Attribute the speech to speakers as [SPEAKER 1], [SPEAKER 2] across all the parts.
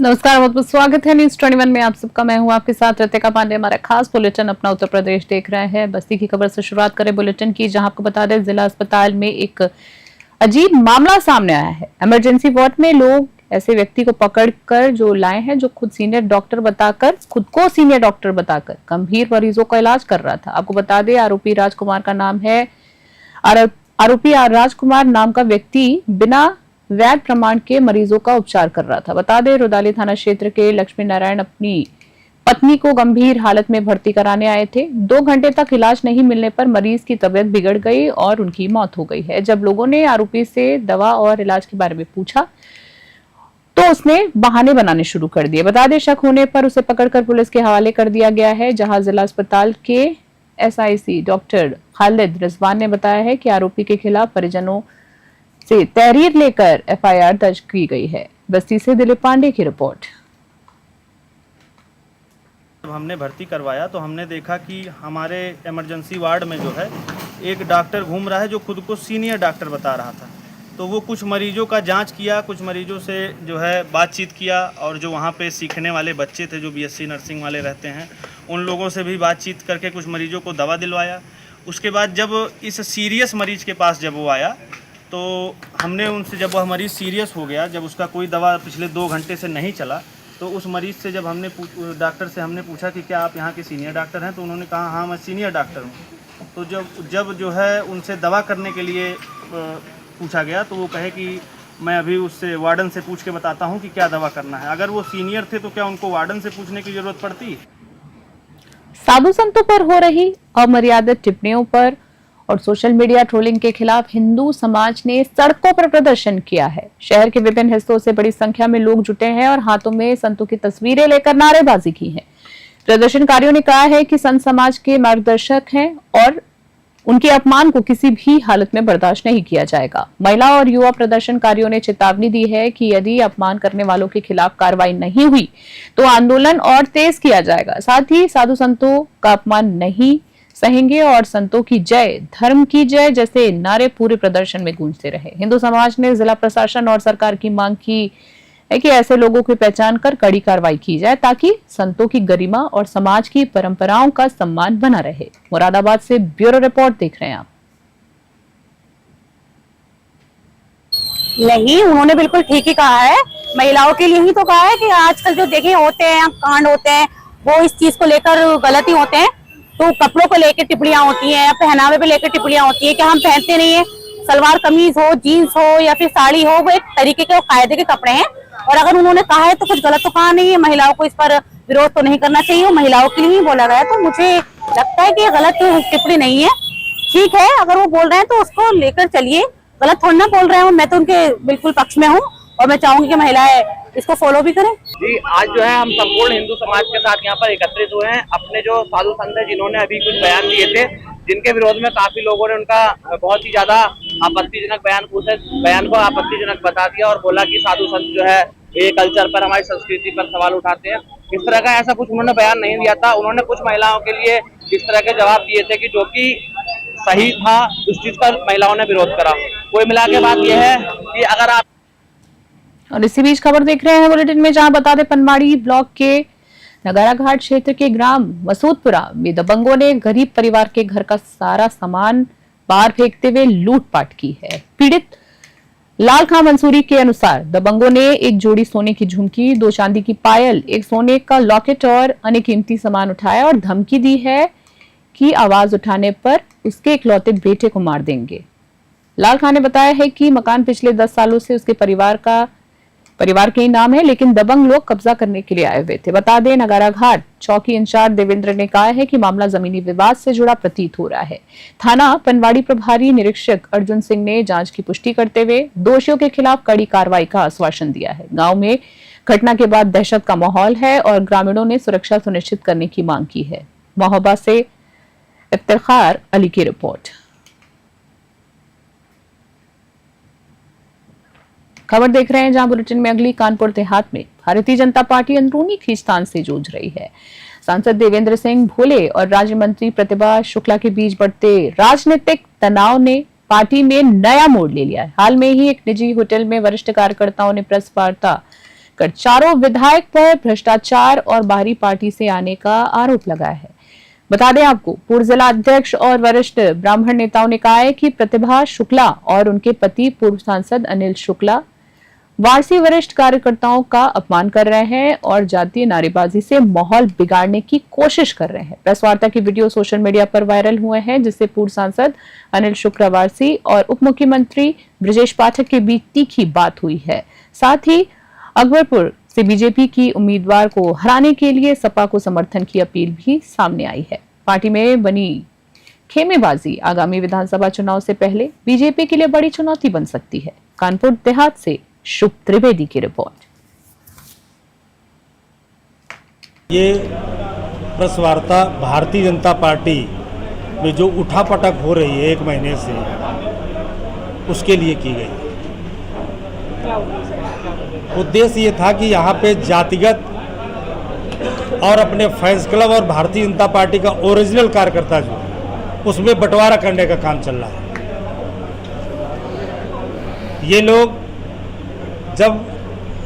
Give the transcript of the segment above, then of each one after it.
[SPEAKER 1] नमस्कार, बहुत बहुत स्वागत है न्यूज 21 में आप सबका। मैं हूं आपके साथ रितिका पांडे। हमारा खास बुलेटिन अपना उत्तर प्रदेश देख रहे हैं। बस्ती की खबर से शुरुआत करें बुलेटिन की, जहां आपको बता दें जिला अस्पताल में एक अजीब मामला सामने आया है। इमरजेंसी वार्ड में लोग ऐसे व्यक्ति को पकड़कर जो लाए हैं जो खुद को सीनियर डॉक्टर बताकर गंभीर मरीजों का इलाज कर रहा था। आपको बता दें आरोपी राजकुमार का नाम है। आरोपी राजकुमार नाम का व्यक्ति बिना वैध प्रमाण के मरीजों का उपचार कर रहा था। बता दें रुदाली थाना क्षेत्र के लक्ष्मी नारायण अपनी पत्नी को गंभीर हालत में भर्ती कराने आए थे। 2 घंटे तक इलाज नहीं मिलने पर मरीज की तबीयत बिगड़ गई और उनकी मौत हो गई है। जब लोगों ने आरोपी से दवा और इलाज के बारे में पूछा तो उसने बहाने बनाने शुरू कर दिए। बता दें शक होने पर उसे पकड़कर पुलिस के हवाले कर दिया गया है, जहां जिला अस्पताल के SIC डॉक्टर खालिद रिजवान ने बताया है कि आरोपी के खिलाफ परिजनों से तहरीर लेकर FIR दर्ज की गई है। बस्ती से दिलीप पांडे की रिपोर्ट।
[SPEAKER 2] जब हमने भर्ती करवाया तो हमने देखा कि हमारे इमरजेंसी वार्ड में जो है एक डॉक्टर घूम रहा है जो खुद को सीनियर डॉक्टर बता रहा था। तो वो कुछ मरीजों का जांच किया, कुछ मरीजों से जो है बातचीत किया, और जो वहाँ पे सीखने वाले बच्चे थे जो BSc नर्सिंग वाले रहते हैं उन लोगों से भी बातचीत करके कुछ मरीजों को दवा दिलवाया। उसके बाद जब इस सीरियस मरीज के पास जब वो आया तो हमने उनसे, जब वह मरीज़ सीरियस हो गया, जब उसका कोई दवा पिछले 2 घंटे से नहीं चला, तो उस मरीज़ से जब हमने डॉक्टर से हमने पूछा कि क्या आप यहाँ के सीनियर डॉक्टर हैं, तो उन्होंने कहा हाँ मैं सीनियर डॉक्टर हूँ। तो जब जो है उनसे दवा करने के लिए पूछा गया तो वो कहे कि मैं अभी उससे वार्डन से पूछ के बताता हूँ कि क्या दवा करना है। अगर वो सीनियर थे तो क्या उनको वार्डन से पूछने की ज़रूरत पड़ती?
[SPEAKER 1] साधु संतों पर हो रही अमर्यादित टिप्पणियों पर और सोशल मीडिया ट्रोलिंग के खिलाफ हिंदू समाज ने सड़कों पर प्रदर्शन किया है। शहर के विभिन्न हिस्सों से बड़ी संख्या में लोग जुटे हैं और हाथों में संतों की तस्वीरें लेकर नारेबाजी की है। प्रदर्शनकारियों ने कहा है कि संत समाज के मार्गदर्शक हैं और उनके अपमान को किसी भी हालत में बर्दाश्त नहीं किया जाएगा। महिला और युवा प्रदर्शनकारियों ने चेतावनी दी है कि यदि अपमान करने वालों के खिलाफ कार्रवाई नहीं हुई तो आंदोलन और तेज किया जाएगा। साथ ही साधु संतों का अपमान नहीं सहेंगे और संतों की जय, धर्म की जय जैसे नारे पूरे प्रदर्शन में गूंजते रहे। हिंदू समाज ने जिला प्रशासन और सरकार की मांग की है कि ऐसे लोगों की पहचान कर कड़ी कार्रवाई की जाए ताकि संतों की गरिमा और समाज की परंपराओं का सम्मान बना रहे। मुरादाबाद से ब्यूरो रिपोर्ट देख रहे हैं आप।
[SPEAKER 3] नहीं, उन्होंने बिल्कुल ठीक ही कहा है। महिलाओं के लिए ही तो कहा है कि आजकल जो देखे होते हैं कांड होते हैं वो इस चीज को लेकर गलत ही होते हैं। तो कपड़ों को लेकर टिप्पणियां होती हैं, पहनावे पे लेकर टिप्पणियां होती है कि हम पहनते नहीं है। सलवार कमीज हो, जीन्स हो या फिर साड़ी हो, वो एक तरीके के कायदे के कपड़े हैं और अगर उन्होंने कहा है तो कुछ गलत तो कहा नहीं है। महिलाओं को इस पर विरोध तो नहीं करना चाहिए, महिलाओं के लिए ही बोला गया। तो मुझे लगता है कि ये गलत टिप्पणी नहीं है। ठीक है, अगर वो बोल रहे हैं तो उसको लेकर चलिए, गलत थोड़ा ना बोल रहे हैं। मैं तो उनके बिल्कुल पक्ष में हूँ और मैं चाहूंगी कि महिलाएं इसको फॉलो भी करें।
[SPEAKER 4] जी, आज जो है हम संपूर्ण हिंदू समाज के साथ यहाँ पर एकत्रित हुए हैं। अपने जो साधु संत हैं जिन्होंने अभी कुछ बयान दिए थे, जिनके विरोध में काफी लोगों ने उनका बहुत ही ज्यादा आपत्तिजनक बयान को आपत्तिजनक बता दिया और बोला कि साधु संत जो है ये कल्चर पर, हमारी संस्कृति पर सवाल उठाते हैं। इस तरह का ऐसा कुछ उन्होंने बयान नहीं दिया था। उन्होंने कुछ महिलाओं के लिए इस तरह के जवाब दिए थे कि जो कि सही था, उस चीज पर महिलाओं ने विरोध करा। कोई मिला के बात यह है कि अगर आप
[SPEAKER 1] और इसी बीच खबर देख रहे हैं बुलेटिन में, जहां बता दें पनवाड़ी ब्लॉक के नगारा घाट क्षेत्र के ग्राम मसूदपुरा में दबंगों ने गरीब परिवार के घर का सारा सामान बाहर फेंकते हुए लूटपाट की है। पीड़ित लाल खां मंसूरी के अनुसार दबंगों ने एक जोड़ी सोने की झुमकी, 2 चांदी की पायल, एक सोने का लॉकेट और अन्य कीमती सामान उठाया और धमकी दी है कि आवाज उठाने पर उसके इकलौते बेटे को मार देंगे। लाल खां ने बताया है कि मकान पिछले 10 सालों से उसके परिवार के ही नाम है, लेकिन दबंग लोग कब्जा करने के लिए आए हुए थे। बता दें नगारा घाट चौकी इंचार्ज देवेंद्र ने कहा है कि मामला जमीनी विवाद से जुड़ा प्रतीत हो रहा है। थाना पनवाड़ी प्रभारी निरीक्षक अर्जुन सिंह ने जांच की पुष्टि करते हुए दोषियों के खिलाफ कड़ी कार्रवाई का आश्वासन दिया है। गांव में घटना के बाद दहशत का माहौल है और ग्रामीणों ने सुरक्षा सुनिश्चित करने की मांग की है। महोबा से इफ्तिखार अली की रिपोर्ट। खबर देख रहे हैं जहां बुलेटिन में अगली कानपुर देहात में भारतीय जनता पार्टी अंदरूनी खींचतान से जूझ रही है। सांसद देवेंद्र सिंह भोले और राज्य मंत्री प्रतिभा शुक्ला के बीच बढ़ते राजनीतिक तनाव ने पार्टी में नया मोड़ ले लिया है। हाल में ही एक निजी होटल में वरिष्ठ कार्यकर्ताओं ने प्रेस वार्ता कर चारों विधायक पर भ्रष्टाचार और बाहरी पार्टी से आने का आरोप लगाया है। बता दें आपको, पूर्व जिला अध्यक्ष और वरिष्ठ ब्राह्मण नेताओं ने कहा है कि प्रतिभा शुक्ला और उनके पति पूर्व सांसद अनिल शुक्ला वारसी वरिष्ठ कार्यकर्ताओं का अपमान कर रहे हैं और जातीय नारेबाजी से माहौल बिगाड़ने की कोशिश कर रहे हैं। प्रेस वार्ता की वीडियो सोशल मीडिया पर वायरल हुए हैं, जिससे पूर्व सांसद अनिल शुक्ला वारसी और उप मुख्यमंत्री ब्रजेश पाठक के बीच तीखी बात हुई है। साथ ही अकबरपुर से बीजेपी की उम्मीदवार को हराने के लिए सपा को समर्थन की अपील भी सामने आई है। पार्टी में बनी खेमेबाजी आगामी विधानसभा चुनाव से पहले बीजेपी के लिए बड़ी चुनौती बन सकती है। कानपुर देहात से शुभ त्रिवेदी की रिपोर्ट।
[SPEAKER 5] ये प्रेस वार्ता भारतीय जनता पार्टी में जो उठापटक हो रही है 1 महीने से, उसके लिए की गई। उद्देश्य ये था कि यहाँ पे जातिगत और अपने फैंस क्लब और भारतीय जनता पार्टी का ओरिजिनल कार्यकर्ता जो उसमें बंटवारा करने का काम चल रहा है। ये लोग जब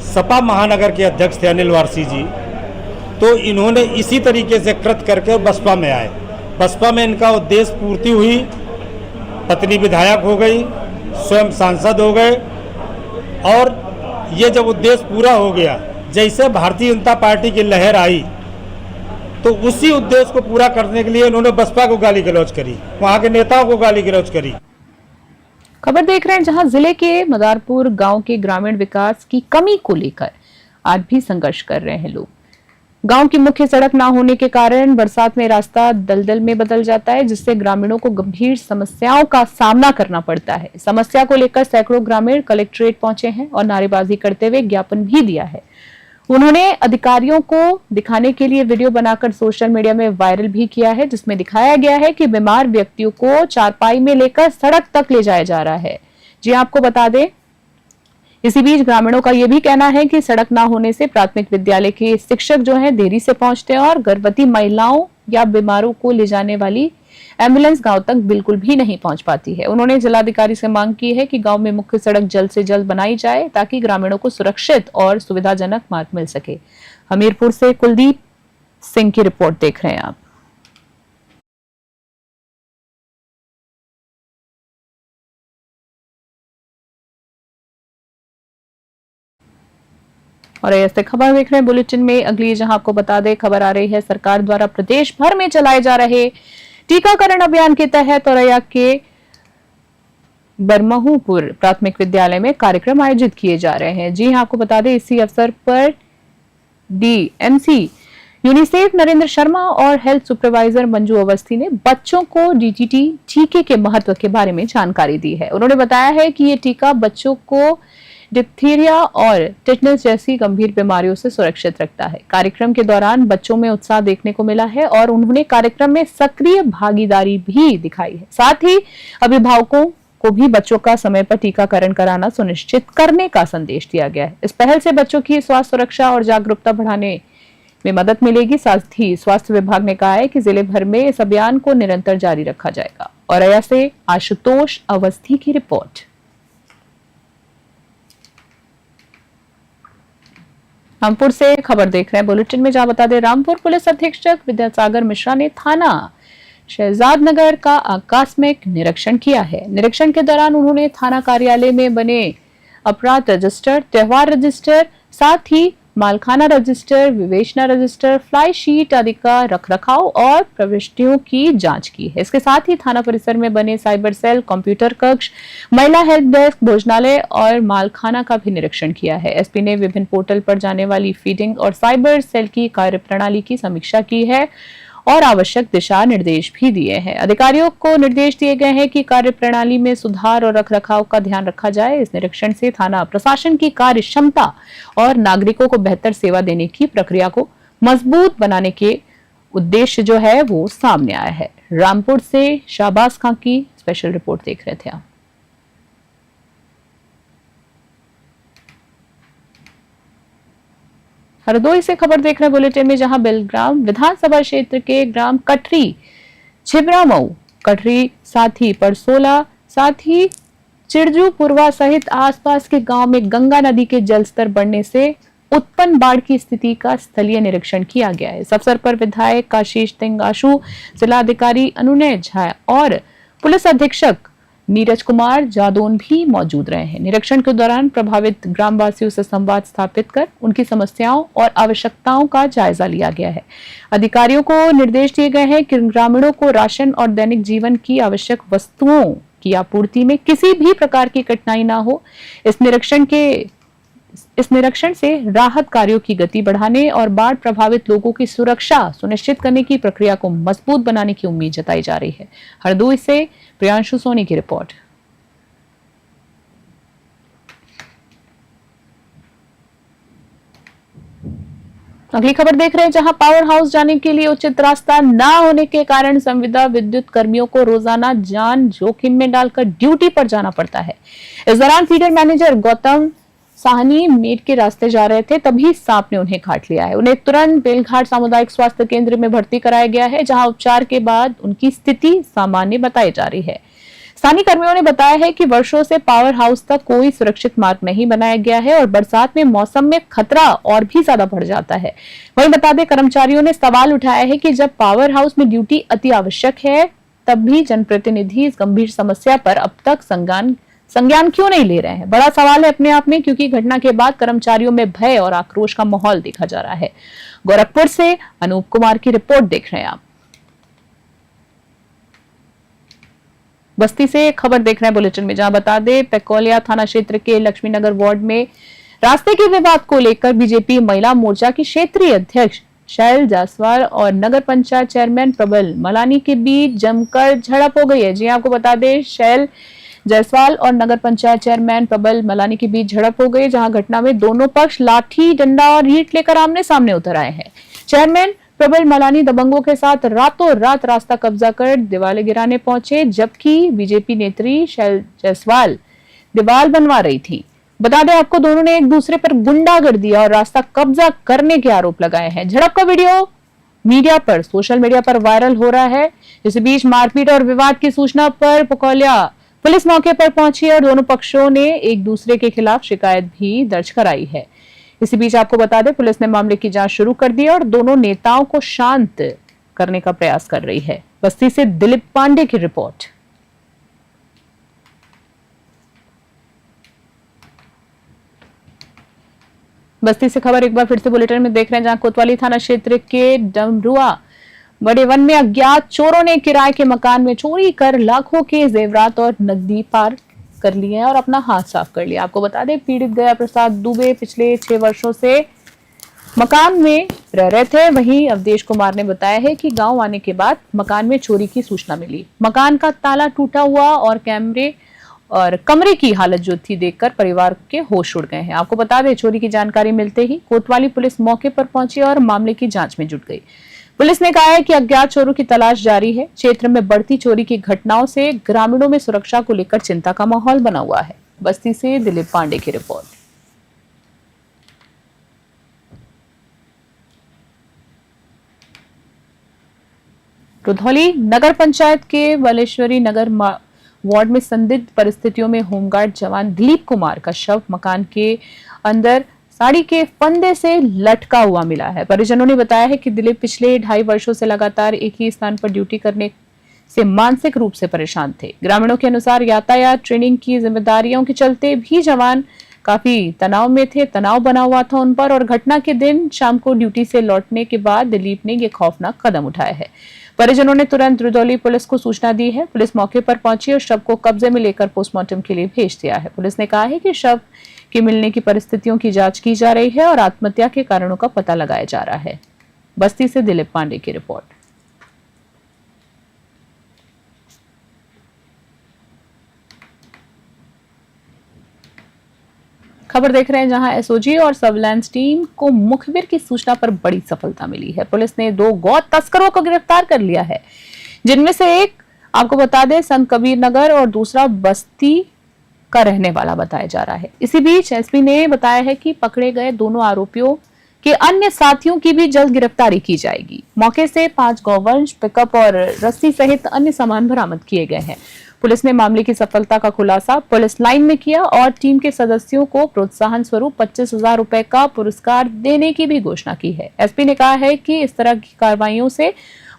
[SPEAKER 5] सपा महानगर के अध्यक्ष थे अनिल वारसी जी, तो इन्होंने इसी तरीके से कृत करके बसपा में आए। बसपा में इनका उद्देश्य पूर्ति हुई, पत्नी विधायक हो गई, स्वयं सांसद हो गए, और ये जब उद्देश्य पूरा हो गया, जैसे भारतीय जनता पार्टी की लहर आई, तो उसी उद्देश्य को पूरा करने के लिए इन्होंने बसपा को गाली गलौज करी, वहाँ के नेताओं को गाली गलौज करी।
[SPEAKER 1] खबर देख रहे हैं, जहां जिले के मदारपुर गांव के ग्रामीण विकास की कमी को लेकर आज भी संघर्ष कर रहे हैं लोग। गांव की मुख्य सड़क ना होने के कारण बरसात में रास्ता दलदल में बदल जाता है, जिससे ग्रामीणों को गंभीर समस्याओं का सामना करना पड़ता है। समस्या को लेकर सैकड़ों ग्रामीण कलेक्ट्रेट पहुंचे हैं और नारेबाजी करते हुए ज्ञापन भी दिया है। उन्होंने अधिकारियों को दिखाने के लिए वीडियो बनाकर सोशल मीडिया में वायरल भी किया है, जिसमें दिखाया गया है कि बीमार व्यक्तियों को चारपाई में लेकर सड़क तक ले जाया जा रहा है। जी आपको बता दें, इसी बीच ग्रामीणों का यह भी कहना है कि सड़क ना होने से प्राथमिक विद्यालय के शिक्षक जो हैं देरी से पहुंचते हैं और गर्भवती महिलाओं या बीमारों को ले जाने वाली एम्बुलेंस गांव तक बिल्कुल भी नहीं पहुंच पाती है। उन्होंने जिलाधिकारी से मांग की है कि गांव में मुख्य सड़क जल्द से जल्द बनाई जाए, ताकि ग्रामीणों को सुरक्षित और सुविधाजनक मार्ग मिल सके। हमीरपुर से कुलदीप सिंह की रिपोर्ट देख रहे हैं आप। और ऐसे खबर देख रहे हैं बुलेटिन में अगली, जहां आपको बता दें, खबर आ रही है सरकार द्वारा प्रदेश भर में चलाए जा रहे टीकाकरण अभियान के तहत औरैया के बरमहूपुर प्राथमिक विद्यालय में कार्यक्रम आयोजित किए जा रहे हैं। जी हां, आपको बता दें, इसी अवसर पर डीएमसी यूनिसेफ नरेंद्र शर्मा और हेल्थ सुपरवाइजर मंजू अवस्थी ने बच्चों को डीटीटी टीके के महत्व के बारे में जानकारी दी है। उन्होंने बताया है कि ये टीका बच्चों को डिप्थीरिया और टिटनेस जैसी गंभीर बीमारियों से सुरक्षित रखता है। कार्यक्रम के दौरान बच्चों में उत्साह देखने को मिला है और उन्होंने कार्यक्रम में सक्रिय भागीदारी भी दिखाई है। साथ ही अभिभावकों को भी बच्चों का समय पर टीकाकरण कराना सुनिश्चित करने का संदेश दिया गया है। इस पहल से बच्चों की स्वास्थ्य सुरक्षा और जागरूकता बढ़ाने में मदद मिलेगी। साथ ही स्वास्थ्य विभाग ने कहा है कि जिले भर में इस अभियान को निरंतर जारी रखा जाएगा। औरैया से आशुतोष अवस्थी की रिपोर्ट। रामपुर से खबर देख रहे हैं बुलेटिन में, जहां बता दें, रामपुर पुलिस अधीक्षक विद्यासागर मिश्रा ने थाना शहजाद नगर का आकस्मिक निरीक्षण किया है। निरीक्षण के दौरान उन्होंने थाना कार्यालय में बने अपराध रजिस्टर, त्यौहार रजिस्टर, साथ ही मालखाना रजिस्टर, विवेचना रजिस्टर, फ्लाई शीट आदि का रखरखाव और प्रविष्टियों की जांच की है। इसके साथ ही थाना परिसर में बने साइबर सेल, कंप्यूटर कक्ष, महिला हेल्प डेस्क, भोजनालय और मालखाना का भी निरीक्षण किया है। एसपी ने विभिन्न पोर्टल पर जाने वाली फीडिंग और साइबर सेल की कार्यप्रणाली की समीक्षा की है और आवश्यक दिशा निर्देश भी दिए हैं। अधिकारियों को निर्देश दिए गए हैं कि कार्यप्रणाली में सुधार और रखरखाव का ध्यान रखा जाए। इस निरीक्षण से थाना प्रशासन की कार्य क्षमता और नागरिकों को बेहतर सेवा देने की प्रक्रिया को मजबूत बनाने के उद्देश्य जो है वो सामने आया है। रामपुर से शाहबाज खां की स्पेशल रिपोर्ट देख रहे थे आप। हरदोई से खबर देख रहे हैं बुलेटिन में, जहां बेलग्राम विधानसभा क्षेत्र के ग्राम कटरी, छिबरामऊ, कटरी, साथ ही परसोला, साथ ही चिड़जू पुरवा सहित आसपास के गांव में गंगा नदी के जलस्तर बढ़ने से उत्पन्न बाढ़ की स्थिति का स्थलीय निरीक्षण किया गया है। इस अवसर पर विधायक काशीश तिंगाशु, जिलाधिकारी अनुनय झा और पुलिस अधीक्षक नीरज कुमार जादौन भी मौजूद रहे हैं। निरीक्षण के दौरान प्रभावित ग्रामवासियों से संवाद स्थापित कर उनकी समस्याओं और आवश्यकताओं का जायजा लिया गया है। अधिकारियों को निर्देश दिए गए हैं कि ग्रामीणों को राशन और दैनिक जीवन की आवश्यक वस्तुओं की आपूर्ति में किसी भी प्रकार की कठिनाई न हो। इस निरीक्षण से राहत कार्यों की गति बढ़ाने और बाढ़ प्रभावित लोगों की सुरक्षा सुनिश्चित करने की प्रक्रिया को मजबूत बनाने की उम्मीद जताई जा रही है। हरदोई से प्रियांशु सोनी की रिपोर्ट। अगली खबर देख रहे हैं, जहां पावर हाउस जाने के लिए उचित रास्ता न होने के कारण संविदा विद्युत कर्मियों को रोजाना जान जोखिम में डालकर ड्यूटी पर जाना पड़ता है। इस दौरान फीडर मैनेजर गौतम साहनी मेट के रास्ते जा रहे थे, तभी सांप ने उन्हें काट लिया है। उन्हें तुरंत बेलघाट सामुदायिक स्वास्थ्य केंद्र में भर्ती कराया गया है, जहां उपचार के बाद उनकी स्थिति सामान्य बताई जा रही है। स्थानीय कर्मियों ने बताया है कि वर्षों से पावर हाउस तक कोई सुरक्षित मार्ग नहीं बनाया गया है और बरसात में मौसम में खतरा और भी ज्यादा बढ़ जाता है। वहीं बता दें, कर्मचारियों ने सवाल उठाया है कि जब पावर हाउस में ड्यूटी अति आवश्यक है, तब भी जनप्रतिनिधि इस गंभीर समस्या पर अब तक संज्ञान क्यों नहीं ले रहे हैं। बड़ा सवाल है अपने आप में, क्योंकि घटना के बाद कर्मचारियों में भय और आक्रोश का माहौल देखा जा रहा है। गोरखपुर से अनूप कुमार की रिपोर्ट देख रहे हैं आप। बस्ती से खबर देख रहे हैं बुलेटिन में, जहां बता दें, पेकोलिया थाना क्षेत्र के लक्ष्मीनगर वार्ड में रास्ते के विवाद को लेकर बीजेपी महिला मोर्चा की क्षेत्रीय अध्यक्ष शैल जायसवाल और नगर पंचायत चेयरमैन प्रबल मलानी के बीच जमकर झड़प हो गई है। जी आपको बता दें, शैल जायसवाल और नगर पंचायत चेयरमैन प्रबल मलानी के बीच झड़प हो गई, जहां घटना में दोनों पक्ष लाठी, डंडा और ईंट लेकर आमने सामने उतर आए हैं। चेयरमैन प्रबल मलानी दबंगों के साथ रातों रात रास्ता कब्जा कर दीवारें गिराने पहुंचे, जबकि बीजेपी नेत्री शैल जायसवाल दीवार बनवा रही थी। बता दें आपको, दोनों ने एक दूसरे पर गुंडागर्दी और रास्ता कब्जा करने के आरोप लगाए हैं। झड़प का वीडियो सोशल मीडिया पर वायरल हो रहा है। इस बीच मारपीट और विवाद की सूचना पर पकोलिया पुलिस मौके पर पहुंची और दोनों पक्षों ने एक दूसरे के खिलाफ शिकायत भी दर्ज कराई है। इसी बीच आपको बता दें, पुलिस ने मामले की जांच शुरू कर दी और दोनों नेताओं को शांत करने का प्रयास कर रही है। बस्ती से दिलीप पांडे की रिपोर्ट। बस्ती से खबर एक बार फिर से बुलेटिन में देख रहे हैं, जहां कोतवाली थाना क्षेत्र के डमरुआ बड़े वन में अज्ञात चोरों ने किराए के मकान में चोरी कर लाखों के जेवरात और नकदी पार कर लिए हैं और अपना हाथ साफ कर लिया। आपको बता दें, पीड़ित गया प्रसाद दुबे पिछले 6 वर्षों से मकान में रह रहे थे। वहीं अवधेश कुमार ने बताया है कि गांव आने के बाद मकान में चोरी की सूचना मिली। मकान का ताला टूटा हुआ और कमरे की हालत जो थी देखकर परिवार के होश उड़ गए हैं। आपको बता दें, चोरी की जानकारी मिलते ही कोतवाली पुलिस मौके पर पहुंची और मामले की जांच में जुट गई। पुलिस ने कहा है कि अज्ञात चोरों की तलाश जारी है। क्षेत्र में बढ़ती चोरी की घटनाओं से ग्रामीणों में सुरक्षा को लेकर चिंता का माहौल बना हुआ है। बस्ती से दिलीप पांडे की रिपोर्ट। रुधौली नगर पंचायत के वलेश्वरी नगर वार्ड में संदिग्ध परिस्थितियों में होमगार्ड जवान दिलीप कुमार का शव मकान के अंदर साड़ी के फंदे से लटका हुआ मिला है। परिजनों ने बताया है कि दिलीप पिछले 2.5 वर्षों से लगातार एक ही स्थान पर ड्यूटी करने से मानसिक रूप से परेशान थे। ग्रामीणों के अनुसार यातायात ट्रेनिंग की जिम्मेदारियों के चलते भी जवान काफी तनाव में थे, तनाव बना हुआ था उन पर और घटना के दिन शाम को ड्यूटी से लौटने के बाद दिलीप ने ये खौफनाक कदम उठाया है। परिजनों ने तुरंत रुधौली पुलिस को सूचना दी है। पुलिस मौके पर पहुंची और शव को कब्जे में लेकर पोस्टमार्टम के लिए भेज दिया है। पुलिस ने कहा है कि शव के मिलने की परिस्थितियों की जांच की जा रही है और आत्महत्या के कारणों का पता लगाया जा रहा है। बस्ती से दिलीप पांडे की रिपोर्ट। खबर देख रहे हैं, जहां एसओजी और सर्विलांस टीम को मुखबिर की सूचना पर बड़ी सफलता मिली है। पुलिस ने 2 गौ तस्करों को गिरफ्तार कर लिया है, जिनमें से एक आपको बता दें संत कबीर नगर और दूसरा बस्ती का रहने वाला बताया जा रहा है। इसी बीच एसपी ने बताया है कि पकड़े गए दोनों आरोपियों के अन्य साथियों की भी जल्द गिरफ्तारी की जाएगी। मौके से 5 गौवंश, पिकअप और रस्सी सहित अन्य सामान बरामद किए गए हैं। पुलिस ने मामले की सफलता का खुलासा पुलिस लाइन में किया और टीम के सदस्यों को प्रोत्साहन स्वरूप 25,000 रुपए का पुरस्कार देने की भी घोषणा की है। एसपी ने कहा है कि इस तरह की कार्रवाइयों से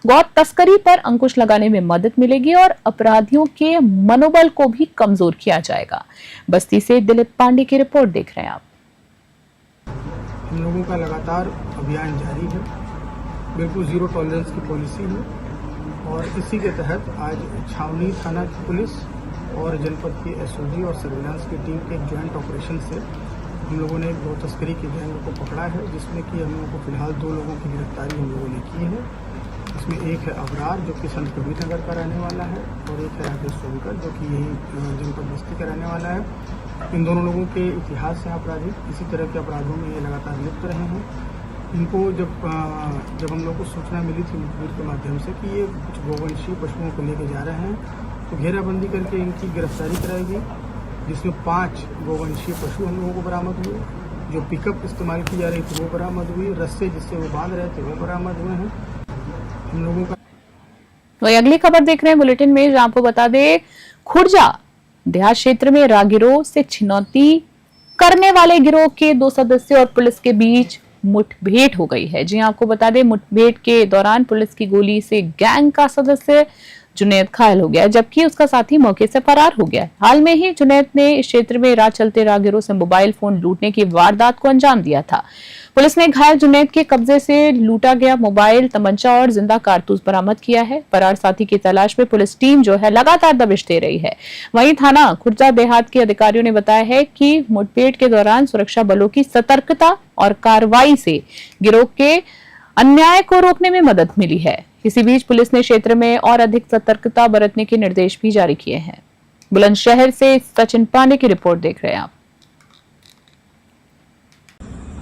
[SPEAKER 1] गौ तस्करी पर अंकुश लगाने में मदद मिलेगी और अपराधियों के मनोबल को भी कमजोर किया जाएगा। बस्ती से दिलीप पांडे की रिपोर्ट देख रहे हैं आप।
[SPEAKER 6] हम लोगों का लगातार अभियान जारी है, बिल्कुल जीरो टॉलरेंस की पॉलिसी है और इसी के तहत आज छावनी थाना की पुलिस और जनपद की एसओजी और सर्विलांस की टीम के एक ज्वाइंट ऑपरेशन से हम लोगों ने गौ तस्करी के गैंग को पकड़ा है, जिसमें कि हम लोगों को फिलहाल 2 लोगों की गिरफ्तारी हम लोगों ने की है। इसमें एक है अबरार जो कि संत कबीर नगर का रहने वाला है और एक है राकेश सोनकर जो कि यही जनपद बस्ती का रहने वाला है। इन दोनों लोगों के इतिहास से आपराधिक इसी तरह के अपराधों में ये लगातार लिप्त रहे हैं। इनको जब हम लोग को सूचना मिली थी मुखबिर के माध्यम से कि ये कुछ गौवंशीय पशुओं को लेके जा रहे हैं, तो घेराबंदी करके इनकी गिरफ्तारी कराई गई, जिसमें 5 गौवंशीय पशु हम लोगों को बरामद हुए। जो पिकअप इस्तेमाल की जा रही थी वो बरामद हुई, रस्से जिससे वो बांध रहे थे वो बरामद हुए हैं। हम लोगों का
[SPEAKER 1] वही अगली खबर देख रहे हैं बुलेटिन में, जहां आपको बता दें खुर्जा देहात क्षेत्र में राहगीरों से छिनौती करने वाले गिरोह के 2 सदस्यों और पुलिस के बीच मुठभेड़ हो गई है। जी आपको बता दें मुठभेड़ के दौरान पुलिस की गोली से गैंग का सदस्य जुनैद घायल हो गया, जबकि उसका साथी मौके से फरार हो गया। हाल में ही जुनैद ने इस क्षेत्र में राह चलते राहगीरों से मोबाइल फोन लूटने की वारदात को अंजाम दिया था। पुलिस ने घायल जुनैद के कब्जे से लूटा गया मोबाइल, तमंचा और जिंदा कारतूस बरामद किया है। फरार साथी की तलाश में पुलिस टीम जो है लगातार दबिश दे रही है। वहीं थाना खुर्जा देहात के अधिकारियों ने बताया है कि मुठभेड़ के दौरान सुरक्षा बलों की सतर्कता और कार्रवाई से गिरोह के अन्याय को रोकने में मदद मिली है। इसी बीच पुलिस ने क्षेत्र में और अधिक सतर्कता बरतने के निर्देश भी जारी किए हैं। बुलंदशहर से सचिन पांडे की रिपोर्ट देख रहे हैं आप।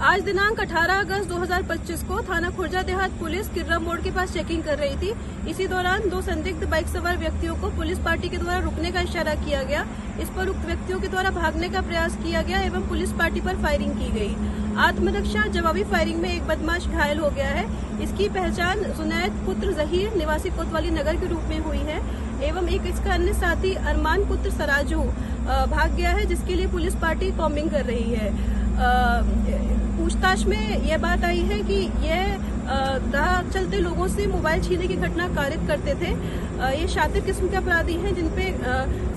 [SPEAKER 7] आज दिनांक 18 अगस्त 2025 को थाना खुर्जा देहात पुलिस किर्रा मोड़ के पास चेकिंग कर रही थी। इसी दौरान 2 संदिग्ध बाइक सवार व्यक्तियों को पुलिस पार्टी के द्वारा रुकने का इशारा किया गया। इस पर उक्त व्यक्तियों के द्वारा भागने का प्रयास किया गया एवं पुलिस पार्टी पर फायरिंग की गई। आत्मरक्षा जवाबी फायरिंग में एक बदमाश घायल हो गया है। इसकी पहचान जुनैद पुत्र जहीर निवासी कोतवाली नगर के रूप में हुई है एवं एक इसका अन्य साथी अरमान पुत्र सराजू भाग गया है, जिसके लिए पुलिस पार्टी कॉम्बिंग कर रही है। पूछताछ में यह बात आई है कि यह राह चलते लोगों से मोबाइल छीनने की घटना कारित करते थे। ये शातिर किस्म के अपराधी हैं जिनपे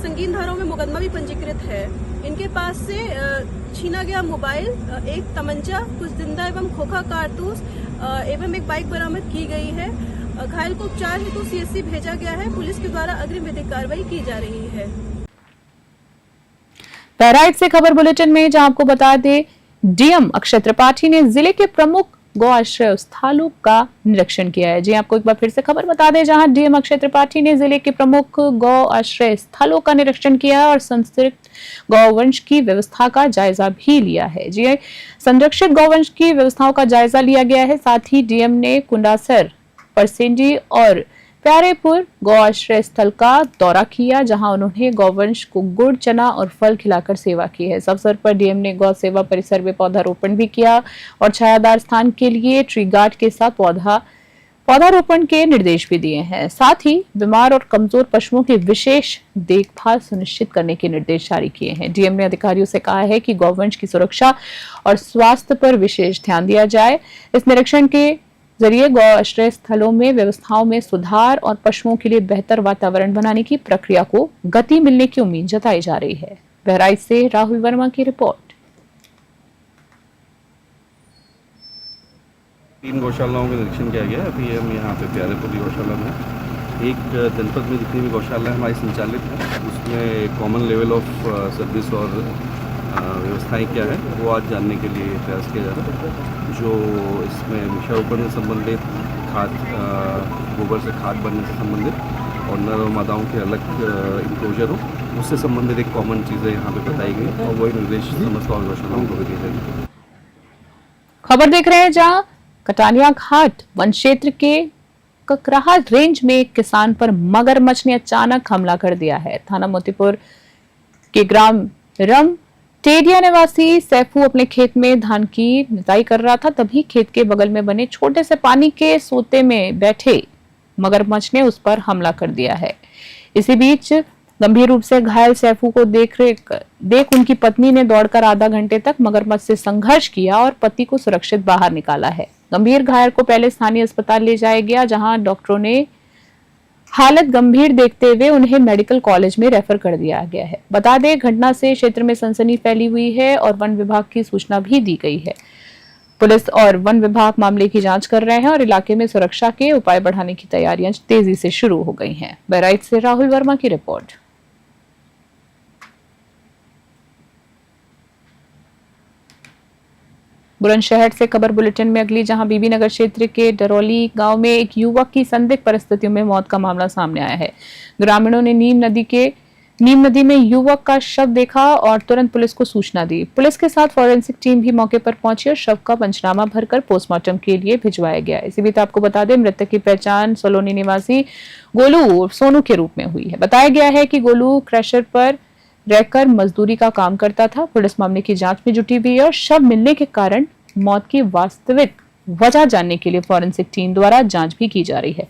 [SPEAKER 7] संगीन धाराओं में मुकदमा भी पंजीकृत है। इनके पास से छीना गया मोबाइल, एक तमंचा, कुछ जिंदा एवं खोखा कारतूस एवं एक बाइक बरामद की गई है। घायल को उपचार हेतु सीएससी भेजा गया है। पुलिस के द्वारा अग्रिम विधिक कार्रवाई की जा रही है।
[SPEAKER 1] बहराइच से खबर बुलेटिन में, जहां आपको बता दें डीएम अक्षय त्रिपाठी ने जिले के प्रमुख गौ आश्रय स्थलों का निरीक्षण किया है। जी आपको एक बार फिर से खबर बता दें, जहां डीएम अक्षय त्रिपाठी ने जिले के प्रमुख गौ आश्रय स्थलों का निरीक्षण किया है और संरक्षित गौवंश की व्यवस्था का जायजा भी लिया है। जी संरक्षित गौवंश की व्यवस्थाओं का जायजा लिया गया है। साथ ही डीएम ने कुंडासर, परसेंडी और प्यारेपुर गौ आश्रय स्थल का दौरा किया, जहां उन्होंने गौवंश को गुड़, चना और फल खिलाकर सेवा की है। इस अवसर पर डीएम ने गौ सेवा परिसर में पौधारोपण भी किया और छायादार स्थान के लिए ट्री गार्ड के साथ पौधारोपण के निर्देश भी दिए हैं। साथ ही बीमार और कमजोर पशुओं की विशेष देखभाल सुनिश्चित करने के निर्देश जारी किए हैं। डीएम ने अधिकारियों से कहा है कि गौवंश की सुरक्षा और स्वास्थ्य पर विशेष ध्यान दिया जाए। इस निरीक्षण के जरिए गौ आश्रय स्थलों में व्यवस्थाओं में सुधार और पशुओं के लिए बेहतर वातावरण बनाने की प्रक्रिया को गति मिलने की उम्मीद जताई जा रही है। बहराइच से राहुल वर्मा की रिपोर्ट।
[SPEAKER 8] 3 गौशालाओं का निरीक्षण किया गया। अभी हम यहाँ पे प्यारेपुर गौशाला में एक जनपद में जितनी भी गौशाला हमारी संचालित है उसमें कॉमन लेवल ऑफ सर्विस और व्यवस्थाएं क्या है वो आज जानने के लिए प्रयास किया जा रहा है। जो इसमें वृक्षारोपण से संबंधित, खाद, गोबर से खाद बनने से संबंधित और नर और मादाओं के अलग इंक्लोजर हो, उससे संबंधित एक कॉमन चीज़ें यहाँ पे बताई गई और वही निर्देश समस्त और गौशालाओं को भी दिए जाएंगे।
[SPEAKER 1] खबर देख रहे हैं, जहां कटानिया घाट वन क्षेत्र के ककराहा रेंज में एक किसान पर मगरमच्छ ने अचानक हमला कर दिया है। थाना मोतीपुर के ग्राम रम टेरिया निवासी सैफू अपने खेत में धान की निदाई कर रहा था, तभी खेत के बगल में बने छोटे से पानी के सोते में बैठे मगरमच्छ ने उस पर हमला कर दिया है। इसी बीच गंभीर रूप से घायल सैफू को देख उनकी पत्नी ने दौड़कर आधा घंटे तक मगरमच्छ से संघर्ष किया और पति को सुरक्षित बाहर निकाला है। गंभीर घायल को पहले स्थानीय अस्पताल ले जाया गया, जहां डॉक्टरों ने हालत गंभीर देखते हुए उन्हें मेडिकल कॉलेज में रेफर कर दिया गया है। बता दें, घटना से क्षेत्र में सनसनी फैली हुई है और वन विभाग की सूचना भी दी गई है। पुलिस और वन विभाग मामले की जांच कर रहे हैं और इलाके में सुरक्षा के उपाय बढ़ाने की तैयारियां तेजी से शुरू हो गई हैं। बहराइच से राहुल वर्मा की रिपोर्ट। बुलंदशहर से खबर बुलेटिन में अगली, जहां बीबीनगर क्षेत्र के डरौली गांव में एक युवक की संदिग्ध परिस्थितियों में मौत का मामला सामने आया है। ग्रामीणों ने नीम नदी में युवक का शव देखा और तुरंत पुलिस को सूचना दी। पुलिस के साथ फॉरेंसिक टीम भी मौके पर पहुंची और शव का पंचनामा भरकर पोस्टमार्टम के लिए भिजवाया गया। इसी बीच आपको बता दें, मृतक की पहचान सोलोनी निवासी गोलू सोनू के रूप में हुई है। बताया गया है कि गोलू क्रशर पर रहकर मजदूरी का काम करता था। पुलिस मामले की जांच में जुटी हुई है और शव मिलने के कारण मौत की वास्तविक वजह जानने के लिए फॉरेंसिक टीम द्वारा जांच भी की जा रही है।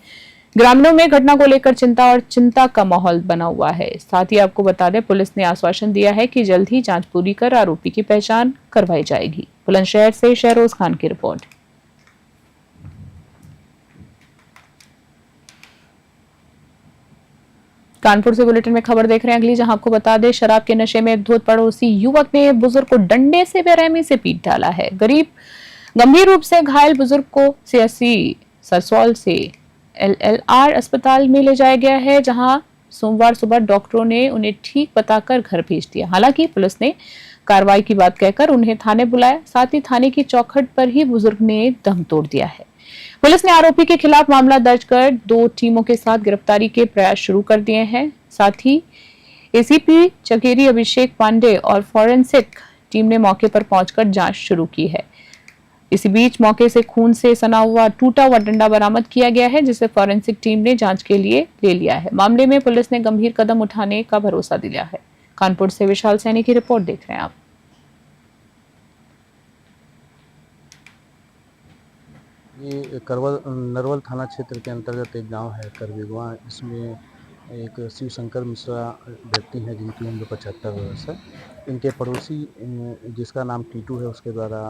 [SPEAKER 1] ग्रामीणों में घटना को लेकर चिंता का माहौल बना हुआ है। साथ ही आपको बता दें, पुलिस ने आश्वासन दिया है कि जल्द ही जांच पूरी कर आरोपी की पहचान करवाई जाएगी। बुलंदशहर से शहरोज खान की रिपोर्ट। कानपुर से बुलेटिन में खबर देख रहे हैं अगली, जहां आपको बता दें, शराब के नशे में धुत पड़ोसी युवक ने बुजुर्ग को डंडे से बेरहमी से पीट डाला है। गंभीर रूप से घायल बुजुर्ग को सीएससी सरसौल से LLR अस्पताल में ले जाया गया है, जहां सोमवार सुबह डॉक्टरों ने उन्हें ठीक बताकर घर भेज दिया। हालांकि पुलिस ने कार्रवाई की बात कहकर उन्हें थाने बुलाया। साथ ही थाने की चौखट पर ही बुजुर्ग ने दम तोड़ दिया है। पुलिस ने आरोपी के खिलाफ मामला दर्ज कर 2 टीमों के साथ गिरफ्तारी के प्रयास शुरू कर दिए हैं। साथ ही एसीपी चकेरी अभिषेक पांडे और फॉरेंसिक टीम ने मौके पर पहुंचकर जांच शुरू की है। इसी बीच मौके से खून से सना हुआ टूटा हुआ डंडा बरामद किया गया है, जिसे फॉरेंसिक टीम ने जांच के लिए ले लिया है। मामले में पुलिस ने गंभीर कदम उठाने का भरोसा दिया है। कानपुर से विशाल सैनी की रिपोर्ट देख रहे हैं आप।
[SPEAKER 9] ये नरवल थाना क्षेत्र के अंतर्गत एक गांव है करवेगवा। इसमें एक शिव शंकर मिश्रा व्यक्ति हैं जिनकी उम्र 75 वर्ष है। इनके पड़ोसी जिसका नाम टीटू है, उसके द्वारा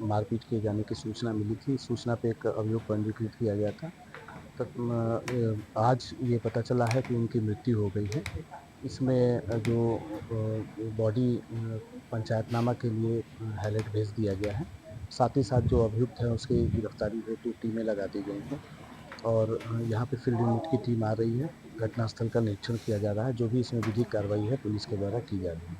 [SPEAKER 9] मारपीट किए जाने की सूचना मिली थी। सूचना पे एक अभियोग पंजीकृत किया गया था। तब आज ये पता चला है कि उनकी मृत्यु हो गई है। इसमें जो बॉडी पंचायतनामा के लिए हाईलाइट भेज दिया गया है। साथ ही साथ जो अभियुक्त है उसकी गिरफ्तारी हेतु टीमें लगा दी गई हैं और यहाँ पे फील्ड यूनिट की टीम आ रही है। घटनास्थल का निरीक्षण किया जा रहा है। जो भी इसमें विधिक कार्रवाई है पुलिस के द्वारा की जा रही है।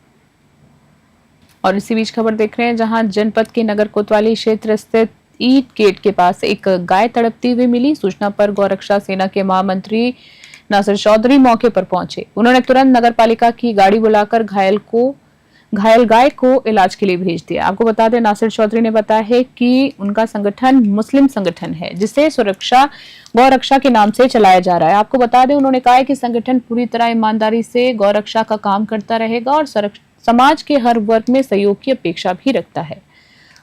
[SPEAKER 1] और इसी बीच खबर देख रहे हैं, जहां जनपद के नगर कोतवाली क्षेत्र स्थित ईट गेट के पास एक गाय तड़पती हुई मिली। सूचना पर गौरक्षा सेना के महामंत्री नासिर चौधरी मौके पर पहुंचे। उन्होंने तुरंत नगर पालिका की गाड़ी बुलाकर घायल गाय को इलाज के लिए भेज दिया। आपको बता दें, नासिर चौधरी ने बताया है कि उनका संगठन मुस्लिम संगठन है, जिसे गौरक्षा के नाम से चलाया जा रहा है। आपको बता दें, उन्होंने कहा है कि संगठन पूरी तरह ईमानदारी से गौरक्षा का काम करता रहेगा और समाज के हर वर्ग में सहयोग की अपेक्षा भी रखता है।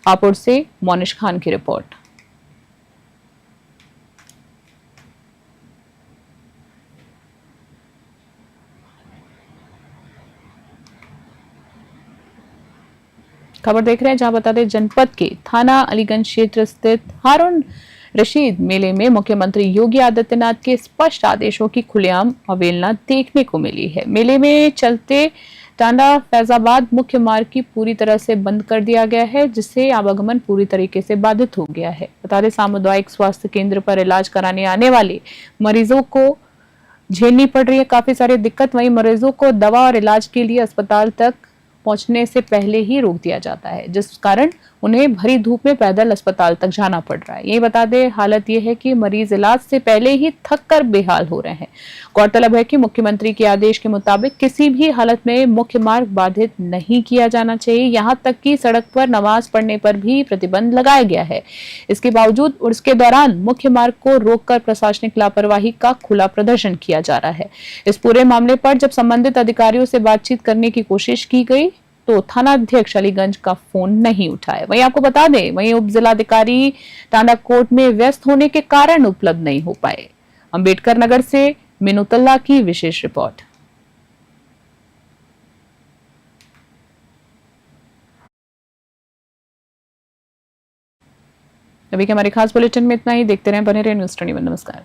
[SPEAKER 1] हापुड़ से मोनिश खान की रिपोर्ट। खबर देख रहे हैं, जहां बता दें, जनपद के थाना अलीगंज क्षेत्र स्थित हारून रशीद मेले में मुख्यमंत्री योगी आदित्यनाथ के स्पष्ट आदेशों की खुलेआम अवहेलना देखने को मिली है। मेले में चलते टांडा फैजाबाद मुख्य मार्ग की पूरी तरह से बंद कर दिया गया है, जिससे आवागमन पूरी तरीके से बाधित हो गया है। बता दें, सामुदायिक स्वास्थ्य केंद्र पर इलाज कराने आने वाले मरीजों को झेलनी पड़ रही है काफी सारी दिक्कत। वहीं मरीजों को दवा और इलाज के लिए अस्पताल तक पहुंचने से पहले ही रोक दिया जाता है, जिस कारण उन्हें भरी धूप में पैदल अस्पताल तक जाना पड़ रहा है। ये बता दें, हालत ये है कि मरीज इलाज से पहले ही थक कर बेहाल हो रहे हैं। गौरतलब है कि मुख्यमंत्री के आदेश के मुताबिक किसी भी हालत में मुख्य मार्ग बाधित नहीं किया जाना चाहिए। यहाँ तक कि सड़क पर नमाज पढ़ने पर भी प्रतिबंध लगाया गया है। इसके बावजूद उर्स के दौरान मुख्य मार्ग को रोककर प्रशासनिक लापरवाही का खुला प्रदर्शन किया जा रहा है। इस पूरे मामले पर जब संबंधित अधिकारियों से बातचीत करने की कोशिश की गई तो थाना अध्यक्ष अलीगंज का फोन नहीं उठाया। वहीं आपको बता दें, वहीं उप जिलाधिकारी टांडा कोर्ट में व्यस्त होने के कारण उपलब्ध नहीं हो पाए। अंबेडकर नगर से मिनुतल्ला की विशेष रिपोर्ट। अभी के हमारे खास बुलेटिन में इतना ही। देखते रहें, बने रहें न्यूज़ 21। नमस्कार।